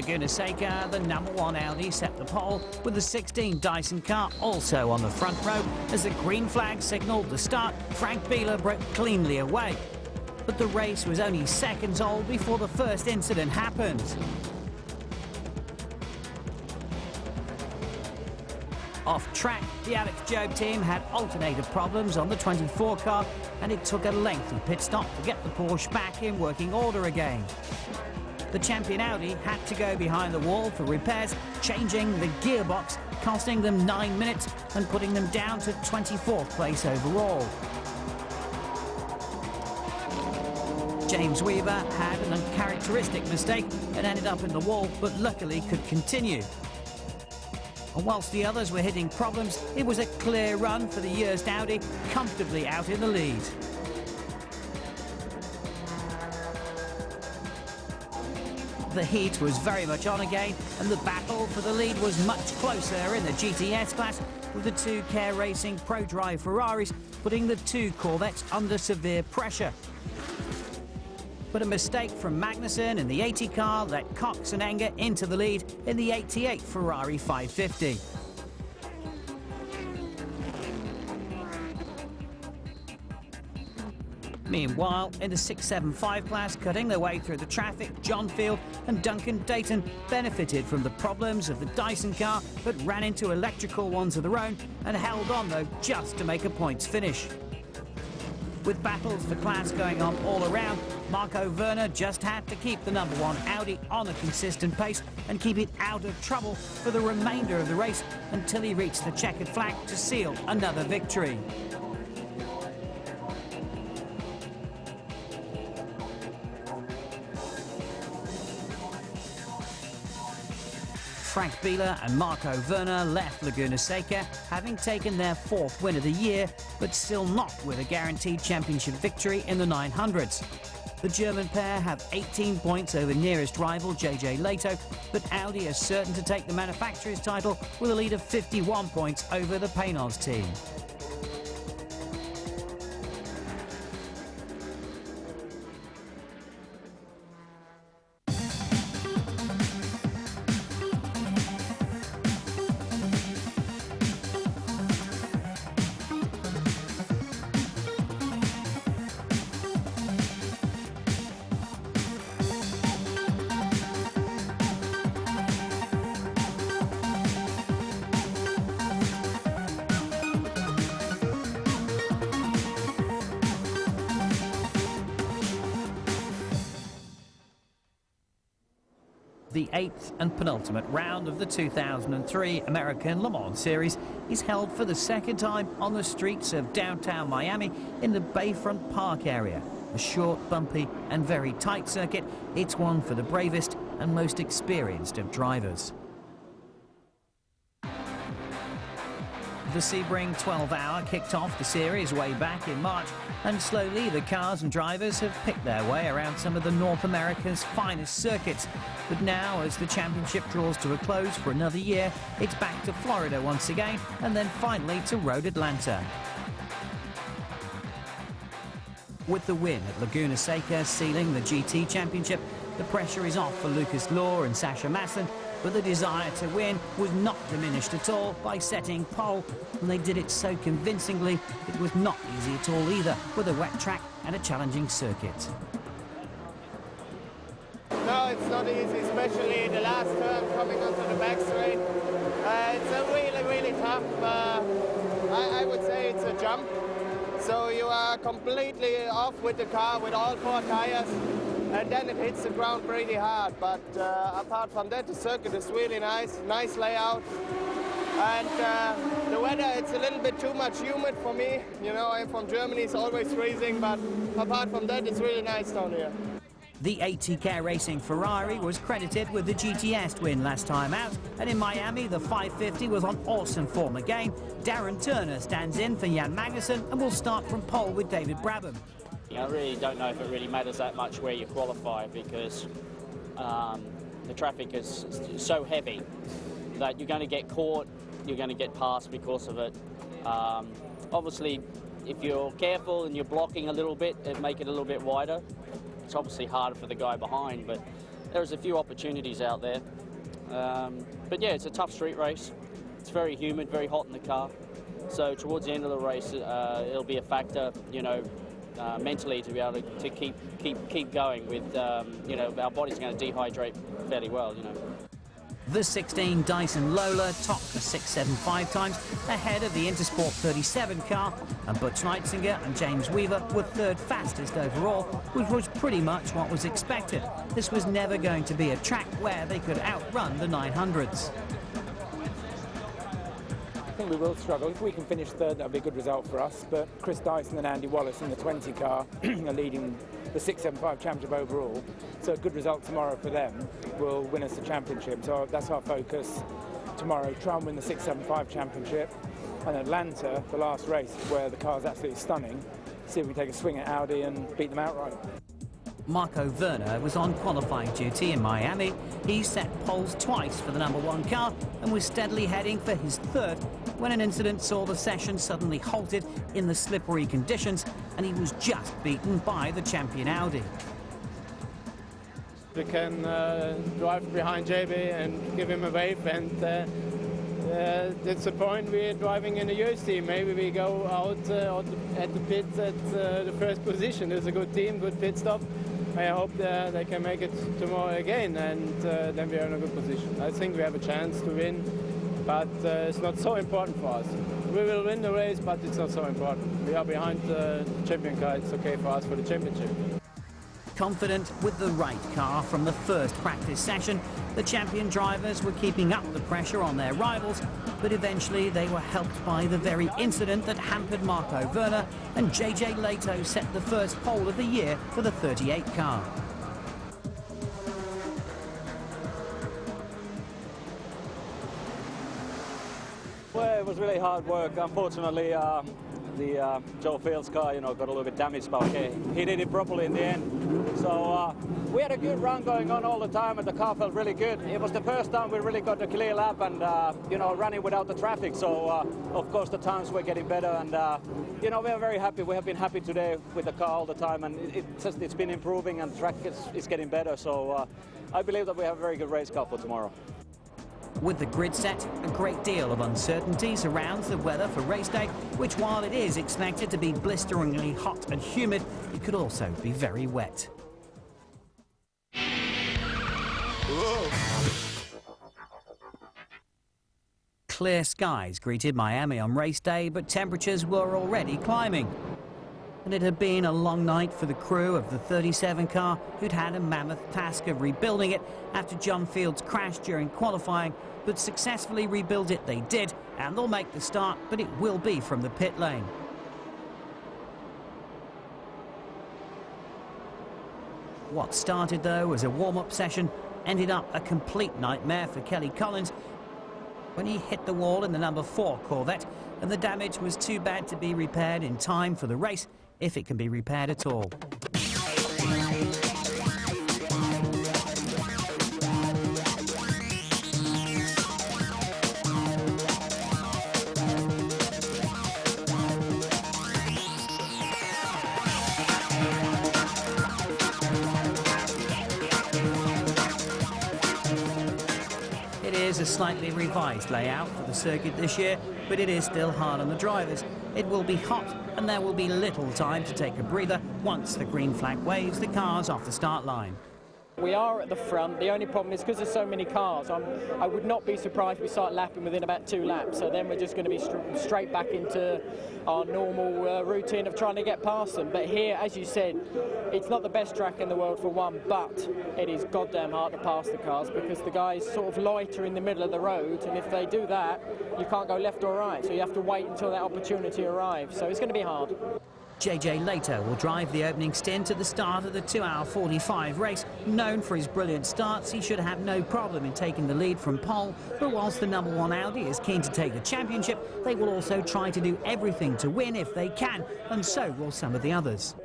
Laguna Seca, the #1 Audi set the pole, with the 16 Dyson car also on the front row. As the green flag signalled the start, Frank Biela broke cleanly away. But the race was only seconds old before the first incident happened. Off track, the Alex Job team had alternator problems on the 24 car, and it took a lengthy pit stop to get the Porsche back in working order again. The champion Audi had to go behind the wall for repairs, changing the gearbox, costing them 9 minutes and putting them down to 24th place overall. James Weaver had an uncharacteristic mistake and ended up in the wall, but luckily could continue. And whilst the others were hitting problems, it was a clear run for the Eurst Audi, comfortably out in the lead. The heat was very much on again, and the battle for the lead was much closer in the GTS class, with the two Care Racing ProDrive Ferraris putting the two Corvettes under severe pressure. But a mistake from Magnussen in the 80 car let Cox and Enger into the lead in the 88 Ferrari 550. Meanwhile, in the 675 class, cutting their way through the traffic, John Field and Duncan Dayton benefited from the problems of the Dyson car, but ran into electrical ones of their own and held on, though, just to make a points finish. With battles for class going on all around, Marco Werner just had to keep the #1 Audi on a consistent pace and keep it out of trouble for the remainder of the race until he reached the checkered flag to seal another victory. Frank Biela and Marco Werner left Laguna Seca, having taken their 4th win of the year, but still not with a guaranteed championship victory in the 900s. The German pair have 18 points over nearest rival JJ Lehto, but Audi are certain to take the manufacturer's title with a lead of 51 points over the Penultimate team. The 8th and penultimate round of the 2003 American Le Mans Series is held for the second time on the streets of downtown Miami in the Bayfront Park area. A short, bumpy and very tight circuit, it's one for the bravest and most experienced of drivers. The Sebring 12-hour kicked off the series way back in March, and slowly the cars and drivers have picked their way around some of the North America's finest circuits. But now, as the championship draws to a close for another year, it's back to Florida once again, and then finally to Road Atlanta. With the win at Laguna Seca sealing the GT Championship, the pressure is off for Lucas Law and Sasha Masson, but the desire to win was not diminished at all by setting pole, and they did it so convincingly it was not easy at all either, with a wet track and a challenging circuit. No, it's not easy, especially the last turn coming onto the back straight. It's a really tough, I would say it's a jump. So you are completely off with the car with all 4 tires, and then it hits the ground pretty hard. But apart from that, the circuit is really nice layout. And the weather, it's a little bit too much humid for me. You know, I'm from Germany, it's always freezing, but apart from that, it's really nice down here. The 80 Care Racing Ferrari was credited with the GTS win last time out, and in Miami the 550 was on awesome form again. Darren Turner stands in for Jan Magnussen and will start from pole with David Brabham. I really don't know if it really matters that much where you qualify, because the traffic is so heavy that you're going to get caught, you're going to get passed because of it. Obviously, if you're careful and you're blocking a little bit, it'd make it a little bit wider. It's obviously harder for the guy behind, but there's a few opportunities out there. But yeah, it's a tough street race. It's very humid, very hot in the car. So towards the end of the race, it'll be a factor, you know, mentally to be able to keep going with, you know, our body's going to dehydrate fairly well, you know. The 16 Dyson Lola topped the 675 times ahead of the Intersport 37 car, and Butch Neitzinger and James Weaver were third fastest overall, which was pretty much what was expected. This was never going to be a track where they could outrun the 900s. I think we will struggle. If we can finish third, that'll be a good result for us. But Chris Dyson and Andy Wallace in the 20 car are leading the 675 championship overall. So a good result tomorrow for them will win us the championship. So that's our focus tomorrow. Try and win the 675 championship. And Atlanta, the last race, where the car's absolutely stunning. See if we take a swing at Audi and beat them outright. Marco Werner was on qualifying duty in Miami. He set poles twice for the #1 car and was steadily heading for his third when an incident saw the session suddenly halted in the slippery conditions, and he was just beaten by the champion Audi. We can drive behind JB and give him a wave, and that's the point. We're driving in a US team. Maybe we go out at the pit at the first position. It's a good team, good pit stop. I hope they can make it tomorrow again, and then we are in a good position. I think we have a chance to win, but it's not so important for us. We will win the race, but it's not so important. We are behind the champion car. It's okay for us for the championship. Confident with the right car from the first practice session, the champion drivers were keeping up the pressure on their rivals, but eventually they were helped by the very incident that hampered Marco Werner, and JJ Leto set the first pole of the year for the 38 car. Well, it was really hard work. Unfortunately, the Joe Fields car, you know, got a little bit damaged, but okay, he did it properly in the end. So we had a good run going on all the time, and the car felt really good. It was the first time we really got a clear lap and, you know, running without the traffic. So, of course, the times were getting better, and, you know, we are very happy. We have been happy today with the car all the time, and it's been improving, and the track is getting better. So I believe that we have a very good race car for tomorrow. With the grid set, a great deal of uncertainty surrounds the weather for race day, which, while it is expected to be blisteringly hot and humid, it could also be very wet. Whoa. Clear skies greeted Miami on race day, but temperatures were already climbing. And it had been a long night for the crew of the 37 car, who'd had a mammoth task of rebuilding it after John Fields crashed during qualifying, but successfully rebuild it they did, and they'll make the start, but it will be from the pit lane. What started, though, as a warm-up session ended up a complete nightmare for Kelly Collins when he hit the wall in the #4 Corvette, and the damage was too bad to be repaired in time for the race, if it can be repaired at all. It is a slightly revised layout for the circuit this year, but it is still hard on the drivers. It will be hot, and there will be little time to take a breather once the green flag waves the cars off the start line. We are at the front. The only problem is because there's so many cars, I would not be surprised if we start lapping within about 2 laps. So then we're just going to be straight back into our normal routine of trying to get past them. But here, as you said, it's not the best track in the world for one, but it is goddamn hard to pass the cars because the guys sort of loiter in the middle of the road, and if they do that, you can't go left or right. So you have to wait until that opportunity arrives. So it's going to be hard. JJ Leto will drive the opening stint at the start of the 2-hour 45 race. Known for his brilliant starts, he should have no problem in taking the lead from pole, but whilst the #1 Audi is keen to take the championship, they will also try to do everything to win if they can, and so will some of the others.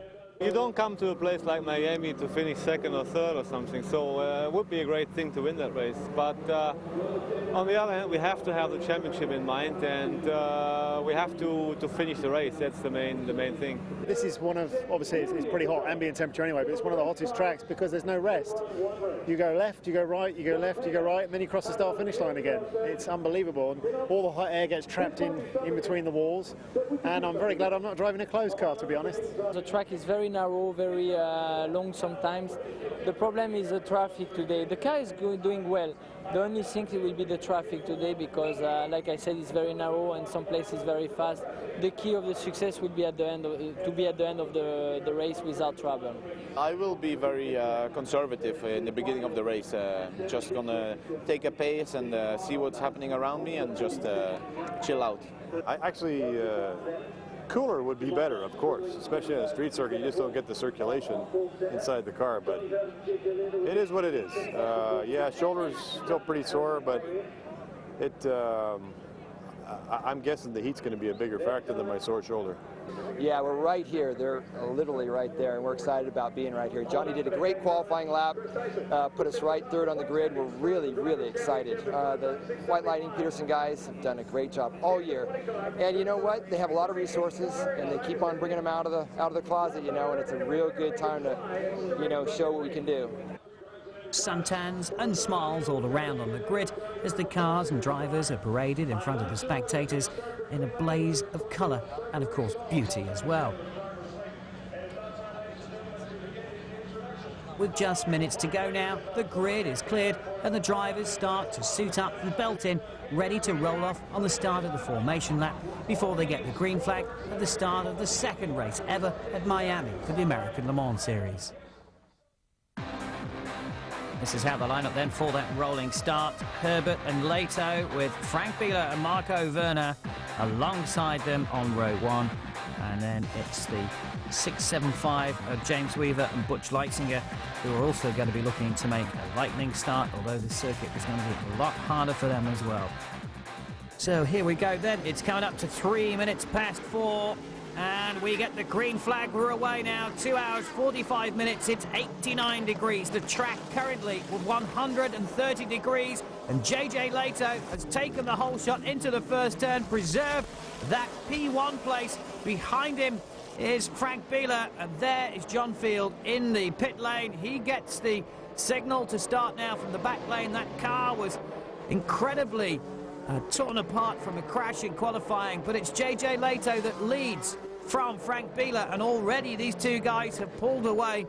You don't come to a place like Miami to finish second or third or something, so it would be a great thing to win that race. But on the other hand, we have to have the championship in mind, and we have to finish the race. That's the main thing. This is one of, obviously it's pretty hot, ambient temperature anyway, but it's one of the hottest tracks because there's no rest. You go left, you go right, you go left, you go right, and then you cross the start-finish line again. It's unbelievable, and all the hot air gets trapped in between the walls, and I'm very glad I'm not driving a closed car, to be honest. The track is very narrow, very long sometimes. The problem is the traffic today. The car is doing well. The only thing will be the traffic today because, like I said, it's very narrow and some places very fast. The key of the success will be at the end of the race without trouble. I will be very conservative in the beginning of the race. Just gonna take a pace and see what's happening around me and just chill out. Cooler would be better, of course, especially on a street circuit. You just don't get the circulation inside the car, but it is what it is. Yeah, shoulder's still pretty sore, but I'm guessing the heat's going to be a bigger factor than my sore shoulder. Yeah, we're right here. They're literally right there, and we're excited about being right here. Johnny did a great qualifying lap, put us right third on the grid. We're really, really excited. The White Lightning Peterson guys have done a great job all year. And you know what? They have a lot of resources, and they keep on bringing them out of the closet, you know, and it's a real good time to, you know, show what we can do. Suntans and smiles all around on the grid as the cars and drivers are paraded in front of the spectators in a blaze of colour and, of course, beauty as well. With just minutes to go now, the grid is cleared and the drivers start to suit up and belt in, ready to roll off on the start of the formation lap before they get the green flag at the start of the second race ever at Miami for the American Le Mans Series. This is how the lineup then for that rolling start. Herbert and Leto with Frank Bieler and Marco Werner alongside them on row one. And then it's the 675 of James Weaver and Butch Leitzinger, who are also going to be looking to make a lightning start, although the circuit is going to be a lot harder for them as well. So here we go then. It's coming up to 3 minutes past 4. And we get the green flag. We're away now. 2 hours, 45 minutes. It's 89 degrees. The track currently with 130 degrees. And JJ Leto has taken the whole shot into the first turn, preserved that P1 place. Behind him is Frank Bieler. And there is John Field in the pit lane. He gets the signal to start now from the back lane. That car was incredibly torn apart from a crash in qualifying, but it's JJ Leto that leads from Frank Bieler, and already these two guys have pulled away.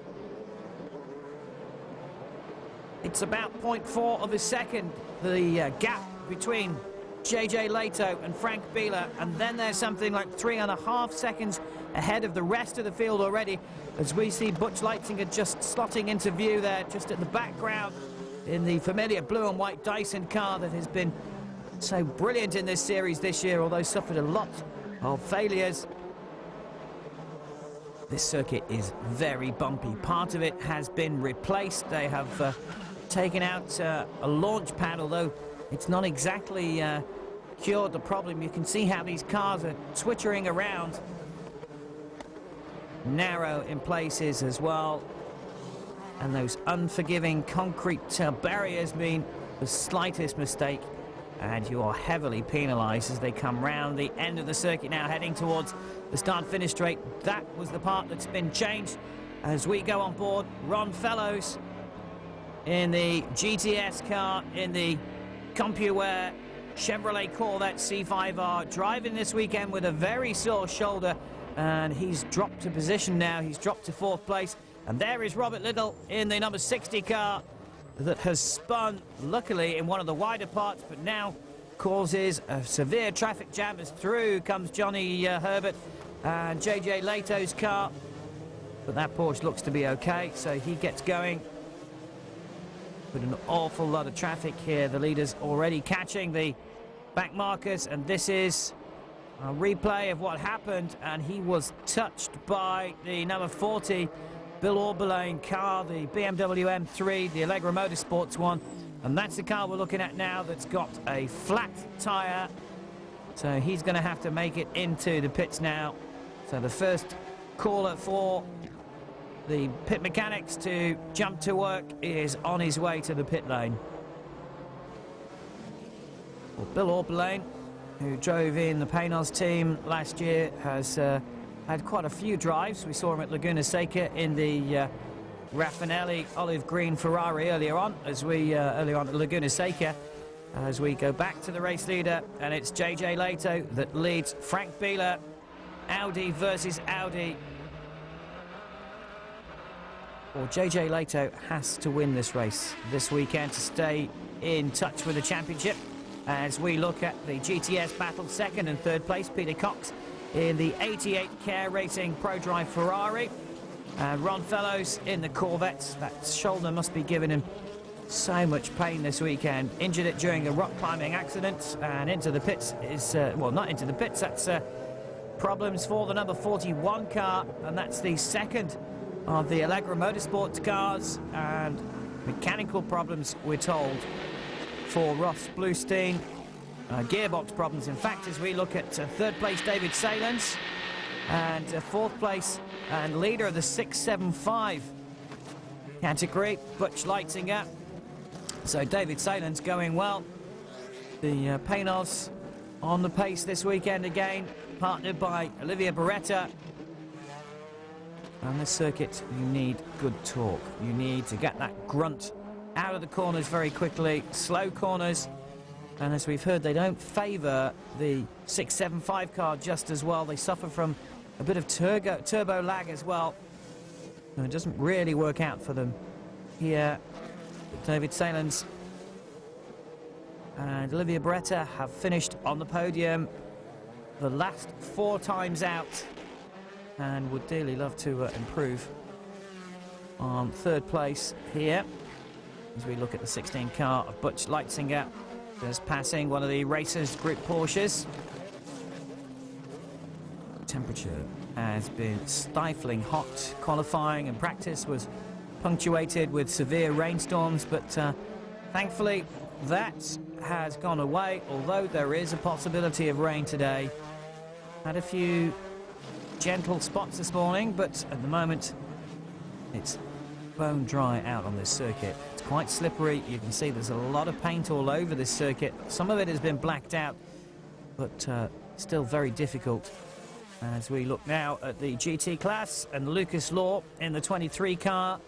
It's about 0.4 of a second, the gap between JJ Leto and Frank Bieler, and then there's something like 3.5 seconds ahead of the rest of the field already, as we see Butch Leitzinger just slotting into view there, just at the background in the familiar blue and white Dyson car that has been so brilliant in this series this year, although suffered a lot of failures. This circuit is very bumpy. Part of it has been replaced. They have taken out a launch pad, although it's not exactly cured the problem. You can see how these cars are twittering around. Narrow in places as well. And those unforgiving concrete barriers mean the slightest mistake and you are heavily penalised as they come round the end of the circuit now, heading towards the start-finish straight. That was the part that's been changed as we go on board. Ron Fellows in the GTS car, in the CompuWare Chevrolet Corvette C5R, driving this weekend with a very sore shoulder, and he's dropped to position now. He's dropped to 4th place. And there is Robert Little in the number 60 car that has spun, luckily, in one of the wider parts, but now causes a severe traffic jam as through comes Johnny Herbert and JJ Leto's car. But that Porsche looks to be okay, so he gets going. But an awful lot of traffic here. The leaders already catching the back markers, and this is a replay of what happened, and he was touched by the number 40 Bill Orbelane car, the BMW M3, the Allegra Motorsports one, and that's the car we're looking at now that's got a flat tyre, so he's going to have to make it into the pits now. So the first caller for the pit mechanics to jump to work, is on his way to the pit lane. Well, Bill Orberlane, who drove in the Penultimate team last year, has had quite a few drives. We saw him at Laguna Seca in the Raffinelli olive green Ferrari earlier on at Laguna Seca. As we go back to the race leader, and it's JJ Leto that leads Frank Bieler. Audi versus Audi. Well, JJ Leto has to win this race this weekend to stay in touch with the championship. As we look at the GTS battle, second and third place, Peter Cox in the 88 Care Racing Pro Drive Ferrari. Ron Fellows in the Corvette. That shoulder must be giving him so much pain this weekend. Injured it during a rock climbing accident, and into the pits is, well, not into the pits, that's problems for the number 41 car, and that's the second of the Laguna Motorsport cars, and mechanical problems, we're told, for Ross Bluestein. Gearbox problems, in fact, as we look at third place David Salins, and fourth place and leader of the 675 category, Butch Leitzinger. So David Salins going well. The Penults on the pace this weekend again, partnered by Olivia Beretta. On this circuit, you need good torque. You need to get that grunt out of the corners very quickly, slow corners. And as we've heard, they don't favour the 675 car just as well. They suffer from a bit of turbo lag as well. No, it doesn't really work out for them here. David Salins and Olivia Beretta have finished on the podium the last 4 times out, and would dearly love to improve on third place here. As we look at the 16 car of Butch Leitzinger, just passing one of the Racers Group Porsches. Temperature has been stifling hot. Qualifying and practice was punctuated with severe rainstorms, but thankfully that has gone away, although there is a possibility of rain today. Had a few gentle spots this morning, but at the moment it's bone dry out on this circuit. It's quite slippery. You can see there's a lot of paint all over this circuit. Some of it has been blacked out, but still very difficult. As we look now at the GT class, and Lucas Law in the 23 car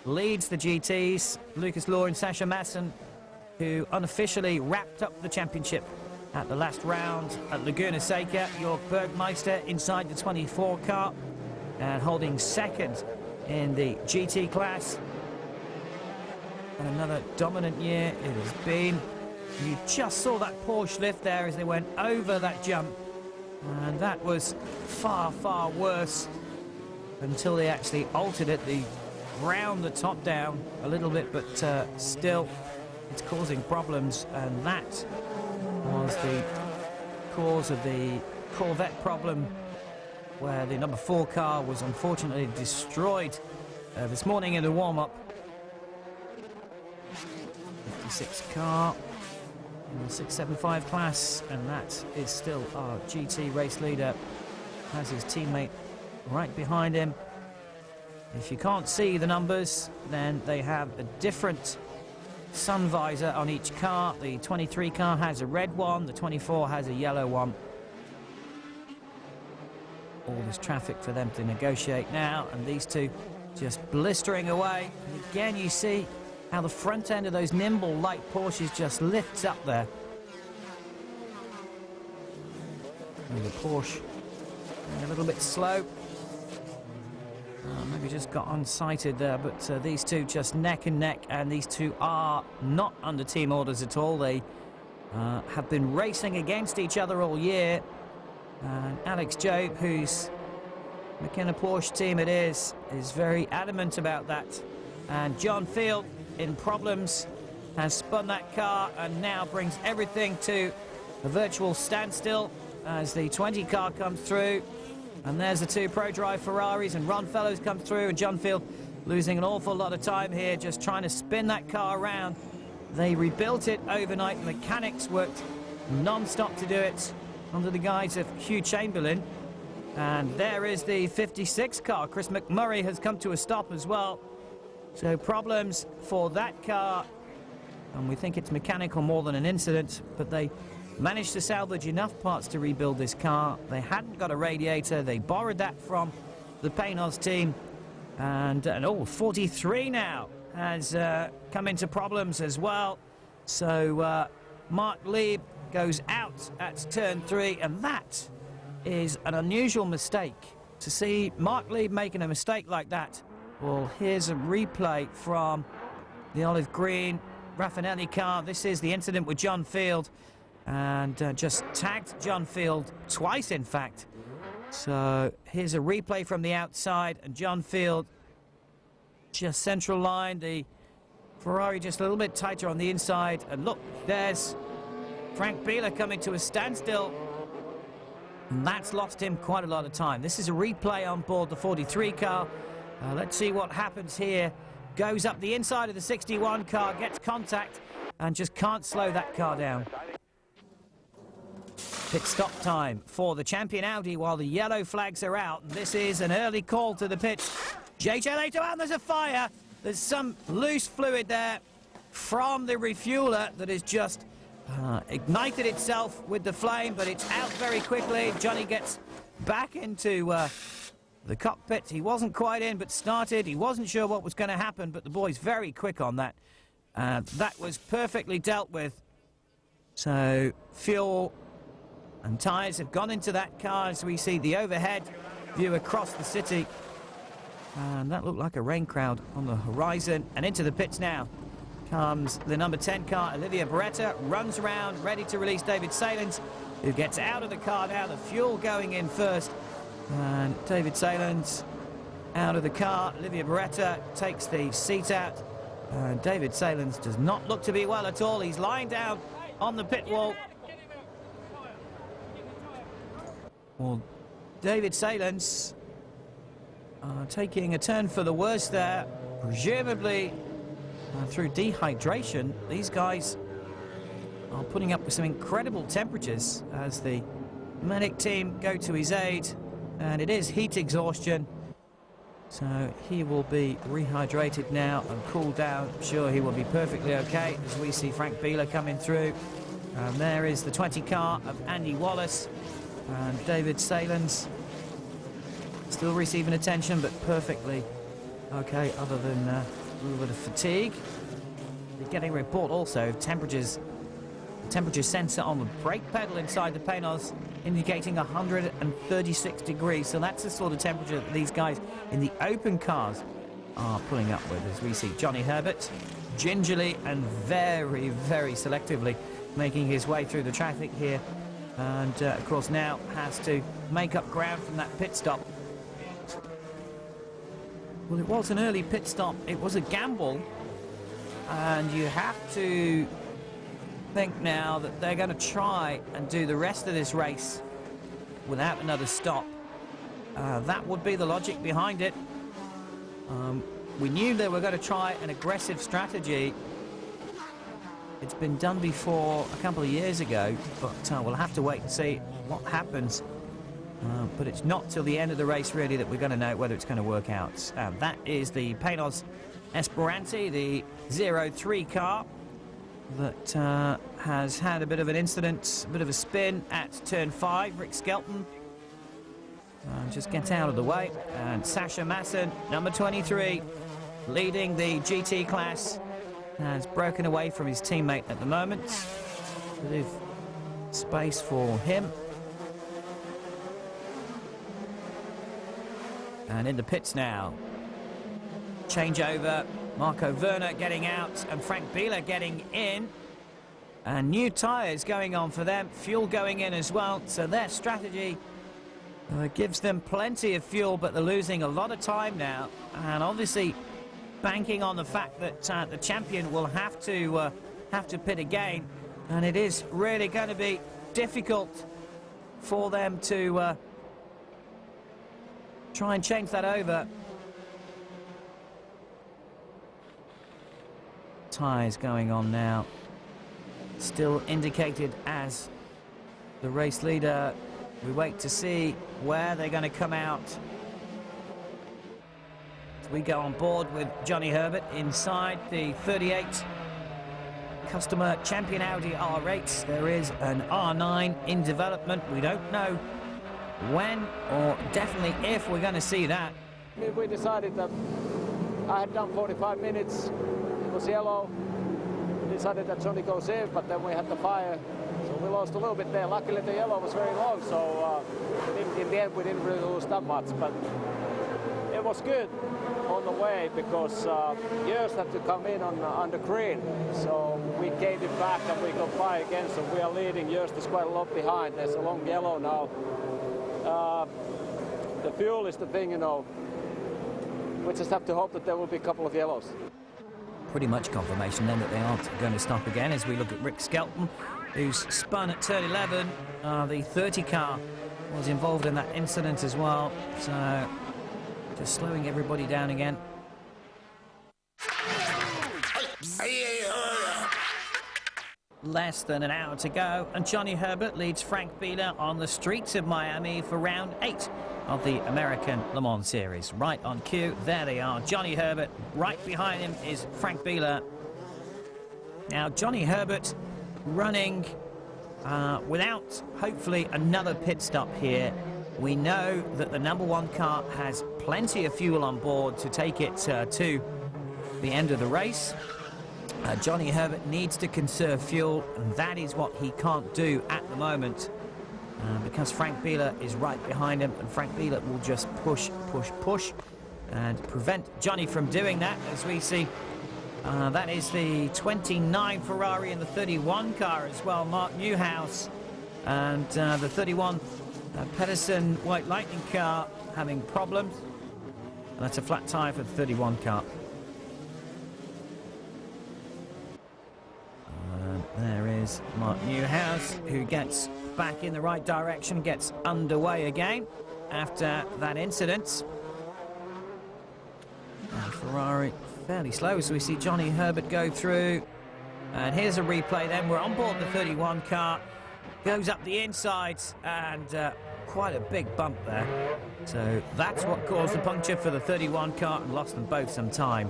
leads the GTs. Lucas Law and Sasha Masson, who unofficially wrapped up the championship at the last round at Laguna Seca. Jörg Bergmeister inside the 24 car and holding second in the GT class. And another dominant year it has been. You just saw that Porsche lift there as they went over that jump, and that was far, far worse until they actually altered it. They ground the top down a little bit, but still it's causing problems, and that was the cause of the Corvette problem, where the number 4 car was unfortunately destroyed this morning in the warm-up. 56 car in the 675 class, and that is still our GT race leader. Has his teammate right behind him. If you can't see the numbers, then they have a different sun visor on each car. The 23 car has a red one, the 24 has a yellow one. All this traffic for them to negotiate now, and these two just blistering away. And again, you see how the front end of those nimble light Porsches just lifts up there. And the Porsche a little bit slow. Maybe just got unsighted there, but these two just neck and neck, and these two are not under team orders at all. They have been racing against each other all year. Alex Jobe, whose McKenna Porsche team it is very adamant about that. And John Field, in problems, has spun that car and now brings everything to a virtual standstill as the 20 car comes through. And there's the 2 Pro Drive Ferraris, and Ron Fellows comes through, and John Field losing an awful lot of time here just trying to spin that car around. They rebuilt it overnight. The mechanics worked non-stop to do it under the guise of Hugh Chamberlain. And there is the 56 car. Chris McMurray has come to a stop as well. So problems for that car. And we think it's mechanical more than an incident, but they managed to salvage enough parts to rebuild this car. They hadn't got a radiator. They borrowed that from the Paynos team. And 43 now has come into problems as well. So Mark Lieb goes out at turn 3, and that is an unusual mistake. To see Mark Lieb making a mistake like that. Well, here's a replay from the olive green Raffinelli car. This is the incident with John Field, and just tagged John Field twice, in fact. So here's a replay from the outside, and John Field just central line, the Ferrari just a little bit tighter on the inside, and look, there's Frank Bieler coming to a standstill, and that's lost him quite a lot of time. This is a replay on board the 43 car. Let's see what happens here. Goes up the inside of the 61 car, gets contact, and just can't slow that car down. Pit stop time for the champion Audi while the yellow flags are out. This is an early call to the pits. JJ later out, there's a fire. There's some loose fluid there from the refueler that has just ignited itself with the flame, but it's out very quickly. Johnny gets back into the cockpit. He wasn't quite in, but started. He wasn't sure what was going to happen, but the boy's very quick on that. That was perfectly dealt with. So fuel and tyres have gone into that car as we see the overhead view across the city. And that looked like a rain cloud on the horizon. And into the pits now comes the number 10 car, Olivia Beretta, runs around, ready to release David Salins, who gets out of the car now. The fuel going in first. And David Salins out of the car. Olivia Beretta takes the seat out. And David Salins does not look to be well at all. He's lying down on the pit wall. Well, David Salins taking a turn for the worse there, presumably through dehydration. These guys are putting up with some incredible temperatures as the medic team go to his aid, and it is heat exhaustion. So he will be rehydrated now and cooled down. I'm sure he will be perfectly okay as we see Frank Bieler coming through. And there is the 20 car of Andy Wallace, and David Salins still receiving attention, but perfectly okay, other than a little bit of fatigue. We're getting a report also of temperatures. The temperature sensor on the brake pedal inside the Paynos indicating 136 degrees. So that's the sort of temperature that these guys in the open cars are pulling up with, as we see Johnny Herbert gingerly and very, very selectively making his way through the traffic here. And, of course, now has to make up ground from that pit stop. Well, it was an early pit stop. It was a gamble. And you have to think now that they're going to try and do the rest of this race without another stop. That would be the logic behind it. We knew they were going to try an aggressive strategy. It's been done before a couple of years ago, but we'll have to wait and see what happens. But it's not till the end of the race, really, that we're going to know whether it's going to work out. That is the Paynos Esperanti, the 03 car that has had a bit of an incident, a bit of a spin at turn 5. Rick Skelton just gets out of the way. And Sasha Masson, number 23, leading the GT class, has broken away from his teammate at the moment. A bit of space for him. And in the pits now. Changeover. Marco Werner getting out and Frank Bieler getting in. And new tyres going on for them. Fuel going in as well. So their strategy gives them plenty of fuel, but they're losing a lot of time now. And obviously banking on the fact that the champion will have to pit again, and it is really going to be difficult for them to try and change that over. Tyres going on now, still indicated as the race leader We wait to see where they're going to come out. So we go on board with Johnny Herbert inside the 38 customer champion Audi R8. There is an R9 in development. We don't know when or definitely if we're going to see that. We decided that I had done 45 minutes, it was yellow. We decided that Johnny goes in, but then we had the fire, so we lost a little bit there. Luckily the yellow was very long, so in the end we didn't really lose that much, but it was good on the way because Jost had to come in on the green, so we gave it back and we got by again, so we are leading. Jost is quite a lot behind. There's a long yellow now. The fuel is the thing, you know. We just have to hope that there will be a couple of yellows. Pretty much confirmation then that they aren't going to stop again as we look at Rick Skelton, who's spun at turn 11. The 30 car was involved in that incident as well, so just slowing everybody down again. Less than an hour to go, and Johnny Herbert leads Frank Bieler on the streets of Miami for round 8 of the American Le Mans Series. Right on cue, there they are, Johnny Herbert. Right behind him is Frank Bieler. Now, Johnny Herbert running without, hopefully, another pit stop here. We know that the #1 car has plenty of fuel on board to take it to the end of the race. Johnny Herbert needs to conserve fuel, and that is what he can't do at the moment because Frank Bieler is right behind him, and Frank Bieler will just push and prevent Johnny from doing that. As we see, that is the 29 Ferrari and the 31 car as well, Mark Newhouse, and the 31 Pedersen White Lightning car having problems, and that's a flat tyre for the 31 car. There is Mark Newhouse, who gets back in the right direction, gets underway again after that incident. And Ferrari fairly slow, so we see Johnny Herbert go through. And here's a replay then. We're on board the 31 car. Goes up the inside, and quite a big bump there. So that's what caused the puncture for the 31 car and lost them both some time.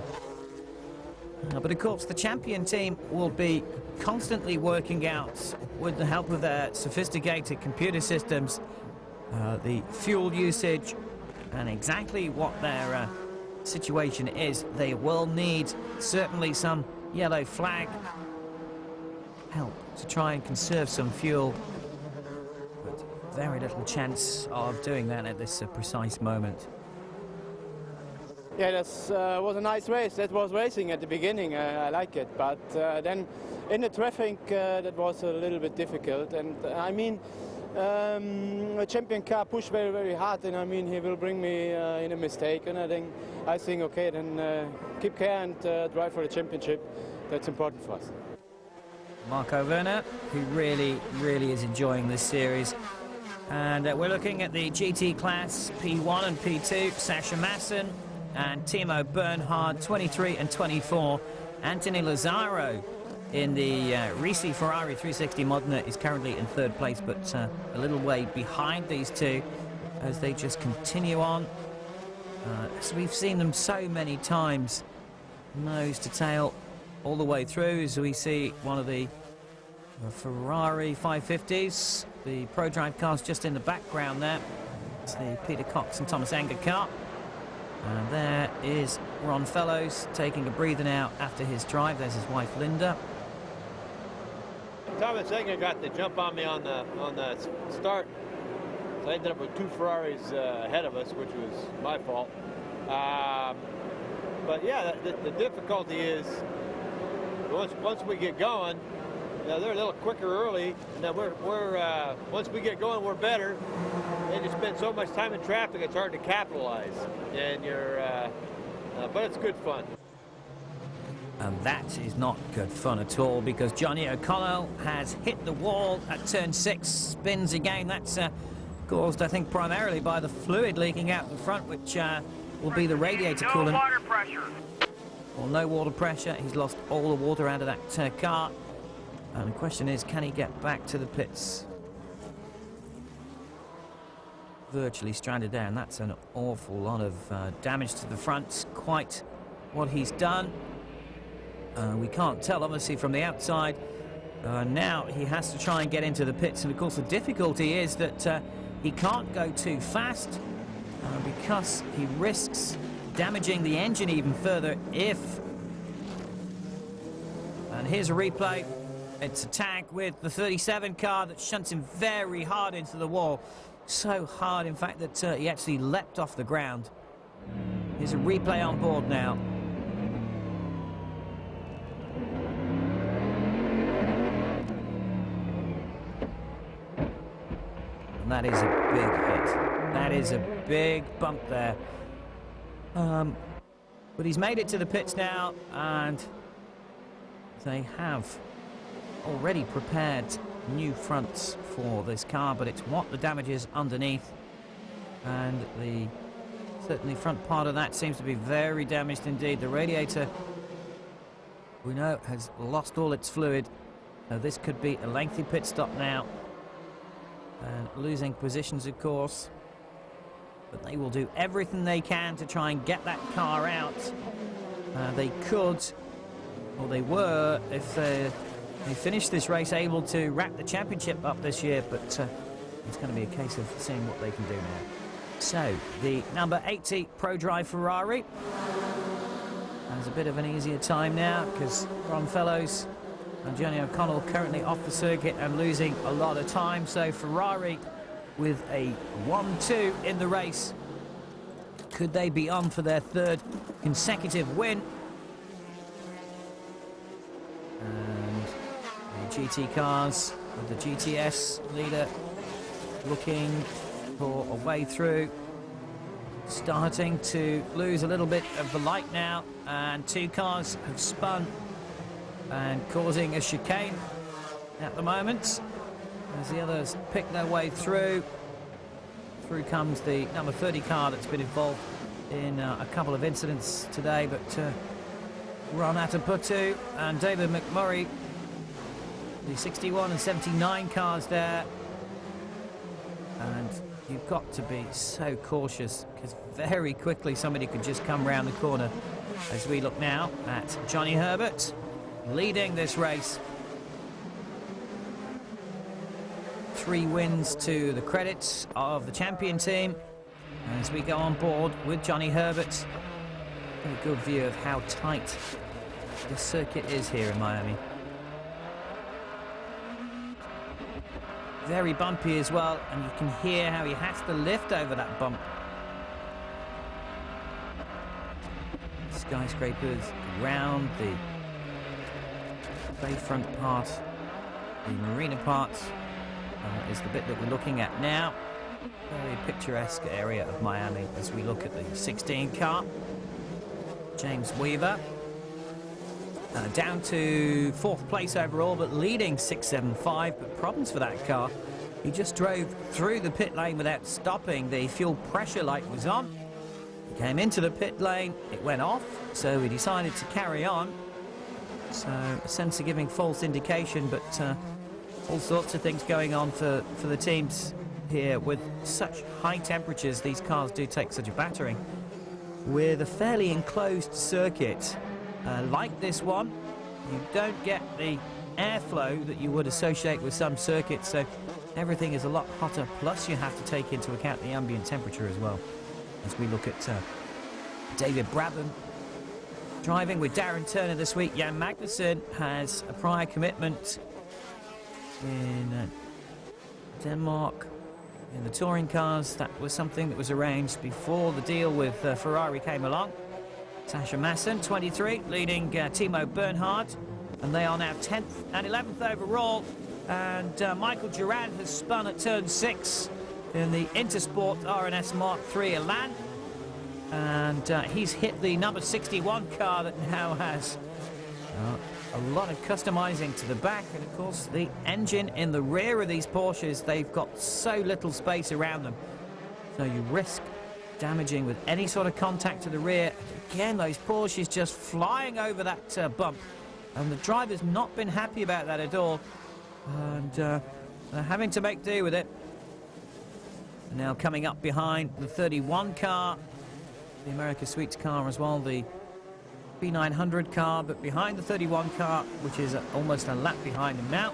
But of course the champion team will be constantly working out, with the help of their sophisticated computer systems, the fuel usage and exactly what their situation is. They will need certainly some yellow flag help to try and conserve some fuel, but very little chance of doing that at this precise moment. Yeah, that was a nice race. That was racing at the beginning. I like it, but then in the traffic that was a little bit difficult. And I mean, a champion car pushed very, very hard, and I mean he will bring me in a mistake. And I think okay, then keep care and drive for the championship. That's important for us. Marco Werner, who really is enjoying this series. And we're looking at the GT class P1 and P2. Sasha Masson and Timo Bernhard, 23 and 24. Anthony Lazzaro in the Risi Ferrari 360 Modena is currently in 3rd place, but a little way behind these two as they just continue on. So we've seen them so many times, nose to tail all the way through, as we see one of the Ferrari 550s, the Pro Drive cars just in the background there. It's the Peter Cox and Thomas Anger car. And there is Ron Fellows taking a breather now after his drive. There's his wife Linda. Thomas Anger got the jump on me on the start, so I ended up with 2 Ferraris ahead of us, which was my fault. But yeah, the difficulty is once we get going, they're a little quicker early, and then we're once we get going, we're better. And you spend so much time in traffic, it's hard to capitalize. And but it's good fun. And that is not good fun at all, because Johnny O'Connell has hit the wall at turn 6, spins again. That's caused, I think, primarily by the fluid leaking out the front, which will be the radiator coolant. No water pressure. Well, no water pressure. He's lost all the water out of that car. And the question is, can he get back to the pits? virtually stranded there, and that's an awful lot of damage to the front. Quite what he's done. We can't tell, obviously, from the outside. Now he has to try and get into the pits, and of course the difficulty is that he can't go too fast because he risks damaging the engine even further if... And here's a replay. It's a tag with the 37 car that shunts him very hard into the wall. So hard, in fact, that he actually leapt off the ground. Here's a replay on board now. And that is a big hit. That is a big bump there. But he's made it to the pits now, and they have already prepared new fronts for this car, but it's what the damage is underneath, and certainly front part of that seems to be very damaged indeed. The radiator, we know, has lost all its fluid. This could be a lengthy pit stop now, and losing positions, of course, but they will do everything they can to try and get that car out. They could, or they were, if they finished this race, able to wrap the championship up this year, but it's going to be a case of seeing what they can do now. So, the number 80 Pro Drive Ferrari has a bit of an easier time now, because Ron Fellows and Johnny O'Connell currently off the circuit and losing a lot of time. So Ferrari with a 1-2 in the race. Could they be on for their third consecutive win? And the GT cars with the GTS leader looking for a way through. Starting to lose a little bit of the light now, and two cars have spun and causing a chicane at the moment as the others pick their way through. Through comes the number 30 car that's been involved in a couple of incidents today, but Ron Ataputu and David McMurray, the 61 and 79 cars there. And you've got to be so cautious, because very quickly somebody could just come round the corner. As we look now at Johnny Herbert leading this race. 3 wins to the credit of the champion team as we go on board with Johnny Herbert. A good view of how tight the circuit is here in Miami. Very bumpy as well, and you can hear how he has to lift over that bump. Skyscrapers around the bayfront part, the marina part is the bit that we're looking at now. Very picturesque area of Miami as we look at the 16 car. James Weaver down to 4th place overall, but leading 6.75, but problems for that car. He just drove through the pit lane without stopping. The fuel pressure light was on. He came into the pit lane, it went off, so he decided to carry on. So a sense of giving false indication, but all sorts of things going on for the teams here. With such high temperatures, these cars do take such a battering. With a fairly enclosed circuit like this one, you don't get the airflow that you would associate with some circuits, so everything is a lot hotter, plus you have to take into account the ambient temperature as well. As we look at David Brabham driving with Darren Turner this week. Jan Magnussen has a prior commitment in Denmark in the touring cars. That was something that was arranged before the deal with Ferrari came along. Sasha Masson, 23, leading Timo Bernhard, and they are now 10th and 11th overall. And Michael Durant has spun at turn 6 in the Intersport RNS Mark III Elan, and he's hit the number 61 car that now has a lot of customizing to the back, and of course the engine in the rear of these Porsches, they've got so little space around them, so you risk damaging with any sort of contact to the rear. Again, those Porsches just flying over that bump, and the driver's not been happy about that at all, and they're having to make do with it. now coming up behind the 31 car, the America Sweets car as well, the B900 car, but behind the 31 car, which is almost a lap behind him now.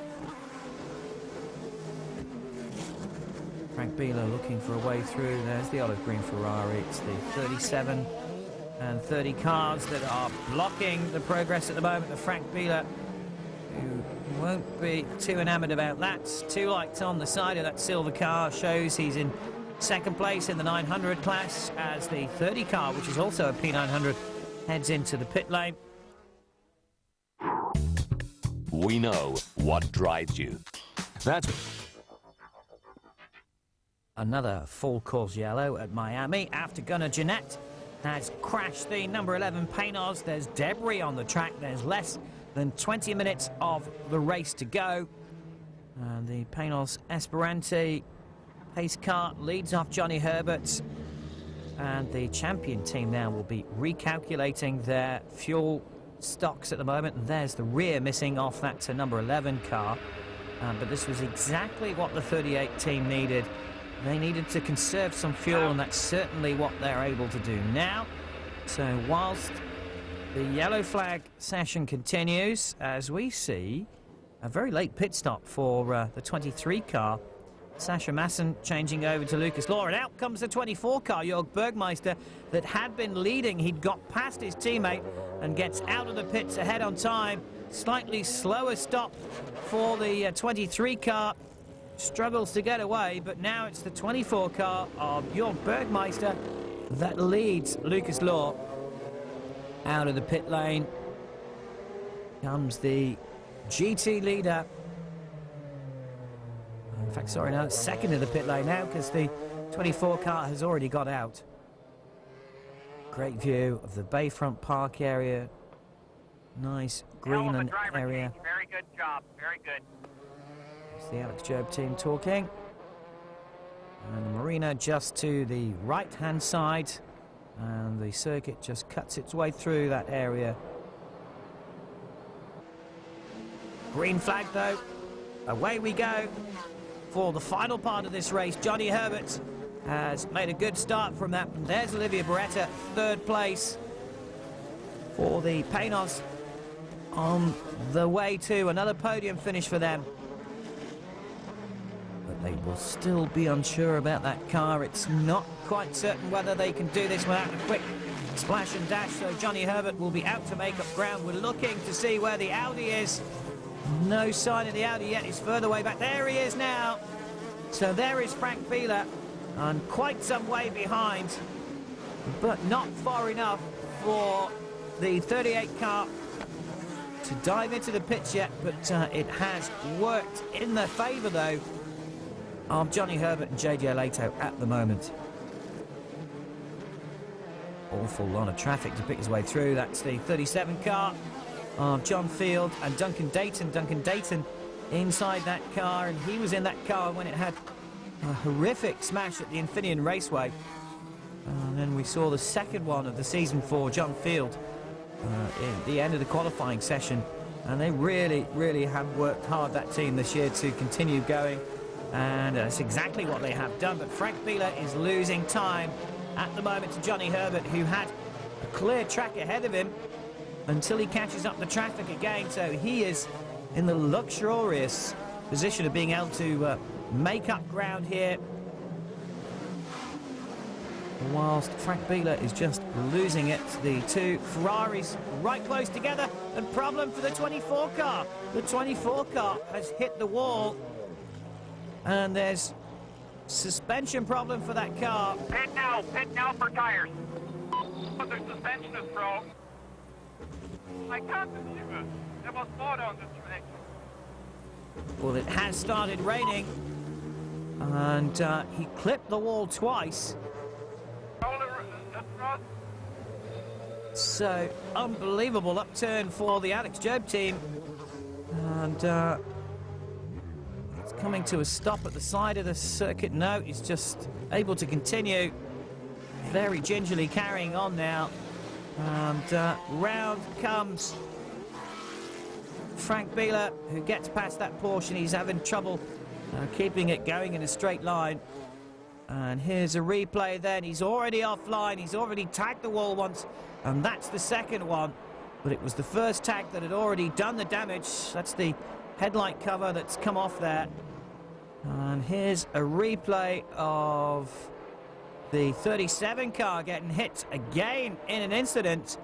Frank Bieler looking for a way through. There's the olive green Ferrari. It's the 37 and 30 cars that are blocking the progress at the moment of Frank Bieler, who won't be too enamoured about that. 2 lights on the side of that silver car shows he's in second place in the 900 class, as the 30 car, which is also a P900, heads into the pit lane. We know what drives you. That's another full course yellow at Miami after Gunnar Jeanette has crashed the number 11 Paynos. There's debris on the track. There's less than 20 minutes of the race to go. And the Paynos Esperante pace car leads off Johnny Herbert. And the champion team now will be recalculating their fuel stocks at the moment. And there's the rear missing off that number 11 car. But this was exactly what the 38 team needed. They needed to conserve some fuel, and that's certainly what they're able to do now. So whilst the yellow flag session continues, as we see a very late pit stop for the 23 car, Sasha Masson changing over to Lucas Law, and out comes the 24 car, Jörg Bergmeister, that had been leading. He'd got past his teammate and gets out of the pits ahead on time. Slightly slower stop for the 23 car. Struggles to get away, but now it's the 24 car of Jörg Bergmeister that leads Lucas Law out of the pit lane. Comes the GT leader. In fact, sorry, no, it's second in the pit lane now, because the 24 car has already got out. Great view of the Bayfront Park area. Nice greenland area. Very good job, very good. It's the Alex Job team talking. And the marina just to the right-hand side. And the circuit just cuts its way through that area. Green flag, though. Away we go for the final part of this race. Johnny Herbert has made a good start from that. And there's Olivia Beretta, third place for the Paynos, on the way to another podium finish for them. But they will still be unsure about that car. It's not quite certain whether they can do this without a quick splash and dash, so Johnny Herbert will be out to make up ground. We're looking to see where the Audi is. No sign of the Audi yet. He's further way back. There he is now. So there is Frank Bieler, and quite some way behind, but not far enough for the 38 car to dive into the pits yet, but it has worked in the favour, though, of Johnny Herbert and JJ Leto at the moment. Awful lot of traffic to pick his way through. That's the 37 car of John Field and Duncan Dayton. Duncan Dayton inside that car, and he was in that car when it had a horrific smash at the Infineon Raceway. And then we saw the second one of the season for John Field at the end of the qualifying session. And they really have worked hard, that team, this year to continue going. And that's exactly what they have done. But Frank Bieler is losing time at the moment to Johnny Herbert, who had a clear track ahead of him until he catches up the traffic again. So he is in the luxurious position of being able to make up ground here, whilst Frank Bieler is just losing it. The two Ferraris right close together, and problem for the 24 car. The 24 car has hit the wall, and there's suspension problem for that car. Pit now for tires. The suspension is broke. I can't believe it. There was water on the track. Well, it has started raining, and he clipped the wall twice. So, unbelievable upturn for the Alex Job team. And it's coming to a stop at the side of the circuit. No, he's just able to continue very gingerly carrying on now. And round comes Frank Bieler, who gets past that portion. He's having trouble keeping it going in a straight line. And here's a replay then. He's already offline. He's already tagged the wall once. And that's the second one. But it was the first tag that had already done the damage. That's the headlight cover that's come off there. And here's a replay of the 37 car getting hit again in an incident.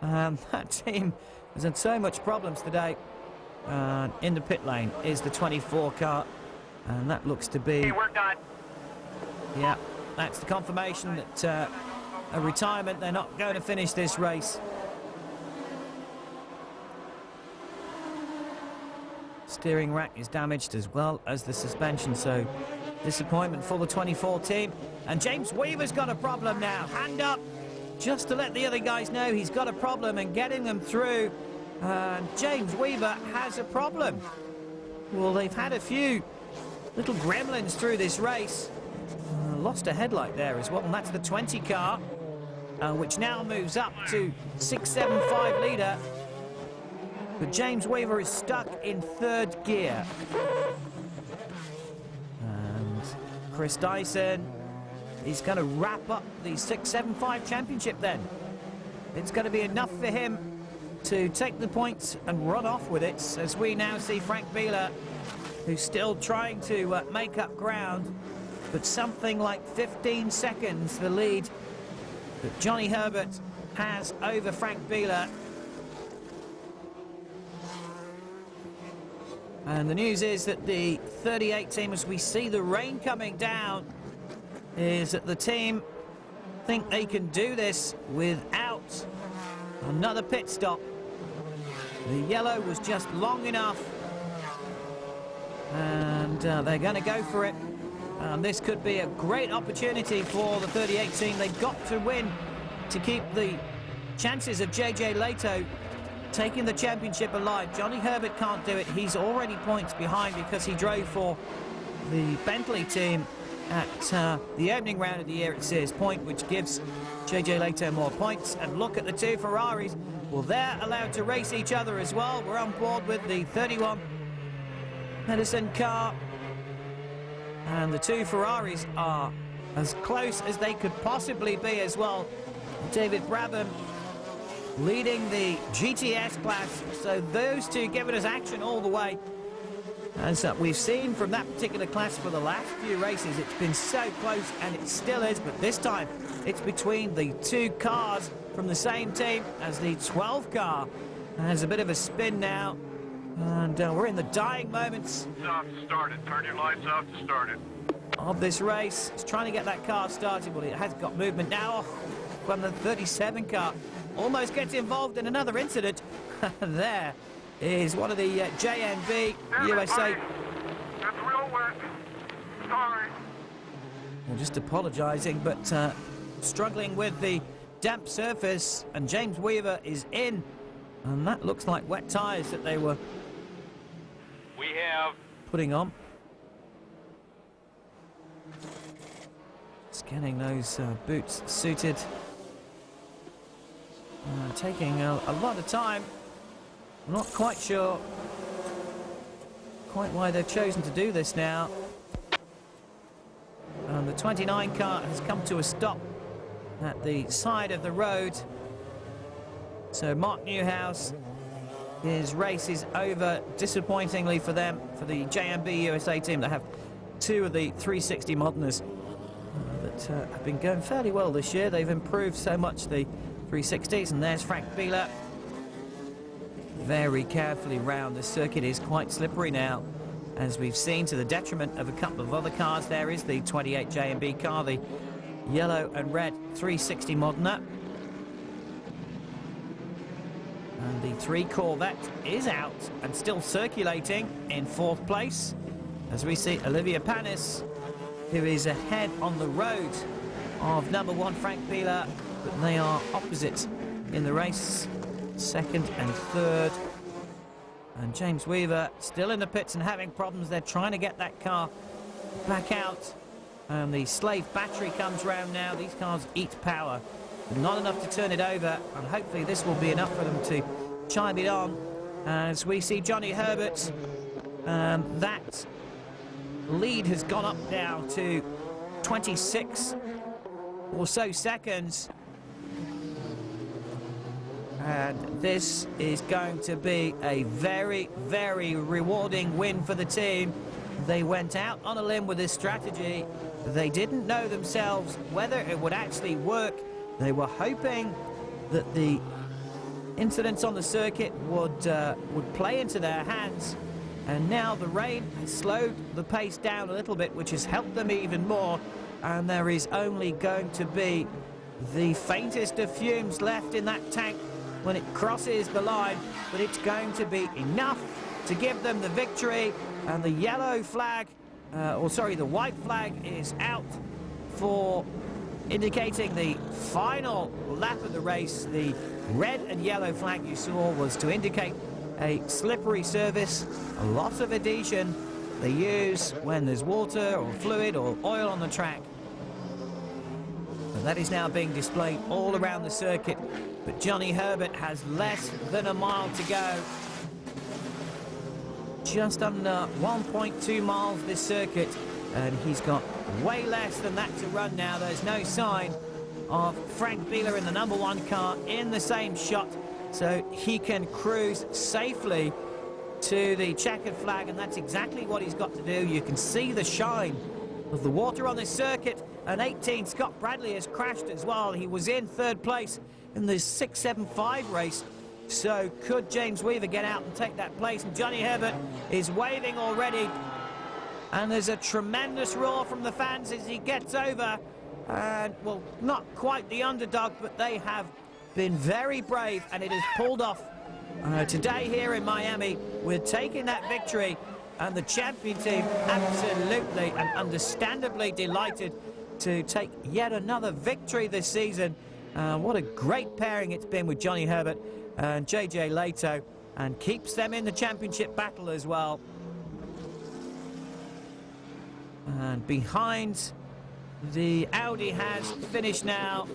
That team has had so much problems today. And in the pit lane is the 24 car. And that looks to be... Hey, we're done. Yeah, that's the confirmation that a retirement. They're not going to finish this race. Steering rack is damaged as well as the suspension, so disappointment for the 24 team. And James Weaver's got a problem now. Hand up, just to let the other guys know he's got a problem and getting them through. And James Weaver has a problem. Well, they've had a few little gremlins through this race. Lost a headlight there as well, and that's the 20 car, which now moves up to 675 litre. But James Weaver is stuck in third gear. And Chris Dyson is going to wrap up the 675 championship then. It's going to be enough for him to take the points and run off with it, as we now see Frank Bieler, who's still trying to make up ground. But something like 15 seconds the lead that Johnny Herbert has over Frank Bieler. And the news is that the 38 team, as we see the rain coming down, is that the team think they can do this without another pit stop. The yellow was just long enough, and they're going to go for it. This could be a great opportunity for the 38 team. They've got to win to keep the chances of JJ Leto taking the championship alive. Johnny Herbert can't do it. He's already points behind because he drove for the Bentley team at the opening round of the year at Sears Point, which gives JJ Leto more points. And look at the two Ferraris. Well, they're allowed to race each other as well. We're on board with the 31 Edison car. And the two Ferraris are as close as they could possibly be as well. David Brabham leading the GTS class. So those two giving us action all the way. As we've seen from that particular class for the last few races, it's been so close, and it still is. But this time, it's between the two cars from the same team as the 12 car. There's a bit of a spin now. And we're in the dying moments. Off to start it. Turn your lights off to start it. Of this race. It's trying to get that car started. Well, it has got movement now from the 37 car. Almost gets involved in another incident. There is one of the JNB USA. That's real wet. Sorry. Well, just apologising, but struggling with the damp surface. And James Weaver is in. And that looks like wet tyres that they were putting on. Just getting those boots suited. Taking a lot of time. I'm not quite sure quite why they've chosen to do this now. And the 29 car has come to a stop at the side of the road. So Mark Newhouse, his race is over, disappointingly for them, for the JMB USA team. They have two of the 360 Moderners that have been going fairly well this year. They've improved so much, the 360s, and there's Frank Bieler. Very carefully round. The circuit is quite slippery now, as we've seen, to the detriment of a couple of other cars. There is the 28 JMB car, the yellow and red 360 Moderna. And the 3 Corvette is out and still circulating in 4th place, as we see Olivia Panis, who is ahead on the road of number 1 Frank Bieler, but they are opposite in the race, 2nd and 3rd. And James Weaver still in the pits and having problems. They're trying to get that car back out. And the Slave battery comes round now. These cars eat power. Not enough to turn it over, and hopefully this will be enough for them to chime it on. As we see Johnny Herbert, that lead has gone up now to 26 or so seconds. And this is going to be a very, very rewarding win for the team. They went out on a limb with this strategy. They didn't know themselves whether it would actually work. They were hoping that the incidents on the circuit would play into their hands. And now the rain has slowed the pace down a little bit, which has helped them even more. And there is only going to be the faintest of fumes left in that tank when it crosses the line, but it's going to be enough to give them the victory. And the yellow flag, the white flag is out for indicating the final lap of the race. The red and yellow flag you saw was to indicate a slippery surface, a loss of adhesion they use when there's water or fluid or oil on the track. And that is now being displayed all around the circuit. But Johnny Herbert has less than a mile to go. Just under 1.2 miles this circuit, and he's got way less than that to run now. There's no sign of Frank Bieler in the #1 car in the same shot, so he can cruise safely to the checkered flag, and that's exactly what he's got to do. You can see the shine of the water on this circuit, and 18 Scott Bradley has crashed as well. He was in third place in the 675 race. So could James Weaver get out and take that place? And Johnny Herbert is waving already. And there's a tremendous roar from the fans as he gets over. And, well, not quite the underdog, but they have been very brave, and it has pulled off today here in Miami. We're taking that victory, and the champion team absolutely and understandably delighted to take yet another victory this season. What a great pairing it's been with Johnny Herbert and JJ Leto, and keeps them in the championship battle as well. And behind, the Audi has finished now,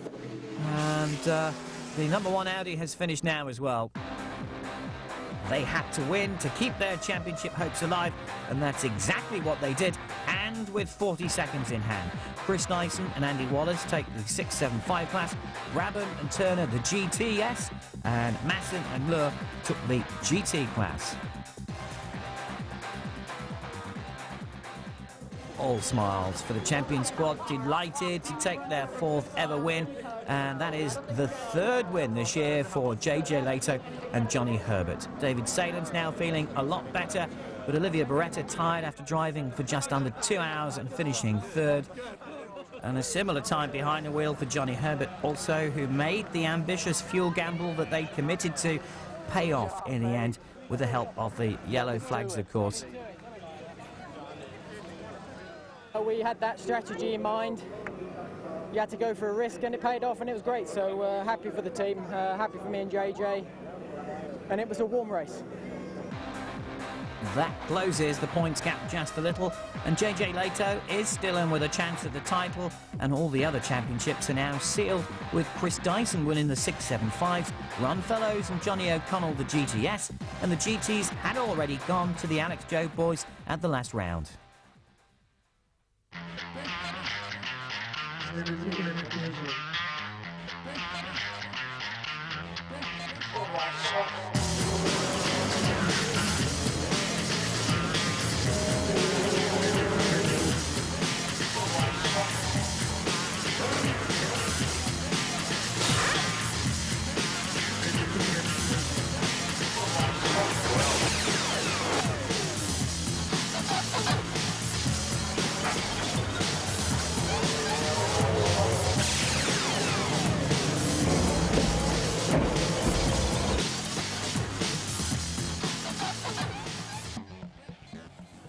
and the #1 Audi has finished now as well. They had to win to keep their championship hopes alive, and that's exactly what they did, and with 40 seconds in hand. Chris Dyson and Andy Wallace take the 675 class, Brabham and Turner the GTS, and Masson and Lure took the GT class. All smiles for the champion squad, delighted to take their 4th ever win, and that is the 3rd win this year for JJ Leto and Johnny Herbert. David Salen's now feeling a lot better, but Olivia Beretta tired after driving for just under 2 hours and finishing 3rd. And a similar time behind the wheel for Johnny Herbert also, who made the ambitious fuel gamble that they committed to pay off in the end with the help of the yellow flags, of course. We had that strategy in mind. You had to go for a risk, and it paid off, and it was great. So happy for the team, happy for me and JJ, and it was a warm race. That closes the points gap just a little, and JJ Leto is still in with a chance at the title, and all the other championships are now sealed, with Chris Dyson winning the 675, Ron Fellows and Johnny O'Connell the GTS, and the GTs had already gone to the Alex Joe boys at the last round.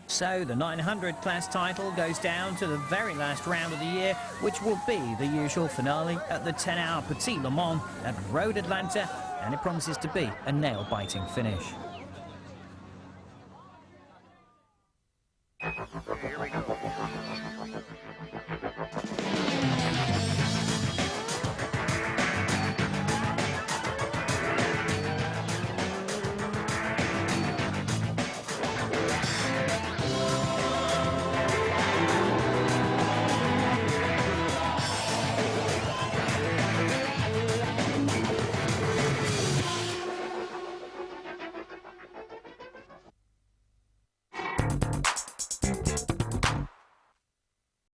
So the 900 class title goes down to the very last round of the year, which will be the usual finale at the 10-hour Petit Le Mans at Road Atlanta, and it promises to be a nail-biting finish.